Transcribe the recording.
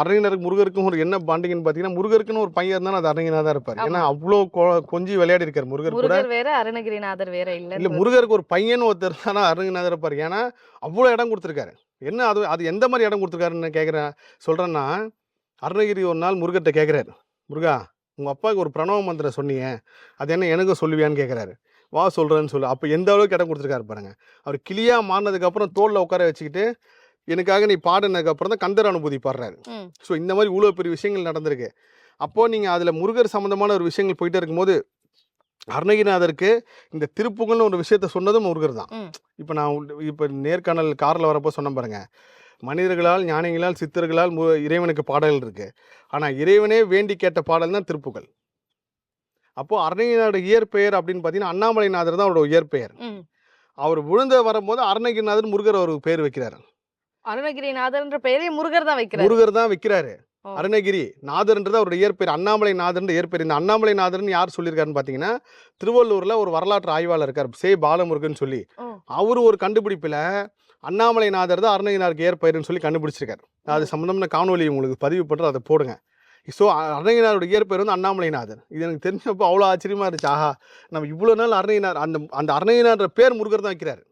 அருணகிரிநாதருக்கு முருகருக்கும் ஒரு என்ன பாண்டிங்கன்னு பார்த்தீங்கன்னா, முருகருக்குன்னு ஒரு பையன் இருந்தாலும் அது அருணகிரிநாதர் தான் இருப்பாரு. ஏன்னா ஆமா. அவ்ளோ கொஞ்சி விளையாடி இருக்காரு முருகர் கூட. முருகர் வேற, அருணகிரிநாதர் வேற இல்ல இல்லன்றது. முருகருக்கு ஒரு பையன்னு ஒருத்தர் இருந்தானா அருணகிரிநாதர் இருப்பாரு. ஏன்னா அவ்ளோ இடம் குடுத்துருக்காரு. என்ன அது அது எந்த மாரி இடம் குடுத்துருக்காருன்னு கேட்கிறேன் சொல்றேன்னா, அருணகிரி ஒரு நாள் முருகர்ட்ட கேட்கிறாரு. "முருகா, உங்க அப்பாவுக்கு ஒரு பிரணவ மந்திரம் சொன்னியே, அது என்ன எனக்கும் சொல்லுவியான்னு?" கேட்கிறாரு. "வா சொல்றேன்னு சொல்லு." அப்ப எந்த அளவுக்கு இடம் குடுத்துருக்காரு பாருங்க. அவர் கிளியா மாறுனதுக்கு அப்புறம் தோள்ல உட்கார வச்சுக்கிட்டு, எனக்காக நீ பாடுனதுக்கு அப்புறம் தான் கந்தர் அனுபூதி பாடுறாரு. ம். ஸோ இந்த மாரி இவ்ளோ பெரிய விஷயங்கள் நடந்திருக்கு. அப்போ நீங்க அதுல முருகர் சம்மந்தமான ஒரு விஷயங்கள் போயிட்டே இருக்கும்போது, அருணகிரிநாதருக்கு இந்த திருப்புகழ்னு ஒரு விஷயத்த சொன்னதும் முருகர் தான். ம். இப்ப நான் இப்ப நேர்காணல் கார்ல வரப்போ சொன்னேன் பாருங்க. மனிதர்களால், ஞானிகளால், சித்தர்களால் இறைவனுக்கு பாடல்கள் இருக்கு. ஆனா இறைவனே வேண்டி கேட்ட பாடல் தான் திருப்புகழ். அப்போ அருணகிரிநாதரோட இயற்பெயர் அப்படின்னு பார்த்தீங்கன்னா, அண்ணாமலைநாதர் தான் அவரோட இயற்பெயர். ம். அவர் விழுந்த வரும்போது அருணகிரிநாதர் முருகர் அவருக்கு பேர் வைக்கிறாரு. அருணகிரிநாதர்ன்ற பெயரே முருகர் தான் வைக்கிறாரு. முருகர் தான் வைக்கிறாரு. ஓ. அருணகிரி நாதர்ன்றது அவருடைய இயற்பெயர். அண்ணாமலை நாதர்ன்ற இயற்பெயர். இந்த அண்ணாமலை நாதர்ன்னு யார் சொல்லியிருக்காருன்னு பார்த்தீங்கன்னா, திருவள்ளூர்ல ஒரு வரலாற்று ஆய்வாளர் இருக்கார். சே. பாலமுருகன் சொல்லி. ஓ. அவரு ஒரு கண்டுபிடிப்புல அண்ணாமலை நாதர் தான் அருணகிரிநாதருக்கு இயற்பெயர்ன்னு சொல்லி கண்டுபிடிச்சிருக்காரு. அது சம்பந்தமான காணொலி உங்களுக்கு பதிவு பண்றேன், அதை போடுங்க. ஸோ அருணகிரிநாதரோட இயற்பெயர் வந்து அண்ணாமலைநாதர். இது எனக்கு தெரிஞ்சப்போ அவ்வளோ ஆச்சரியமா இருந்துச்சு. ஆஹா! நம்ம இவ்வளோ நாள் அருணகிரிநாதர் அந்த அந்த அருணகிரிநாதர் பேர் முருகர் தான் வைக்கிறாரு.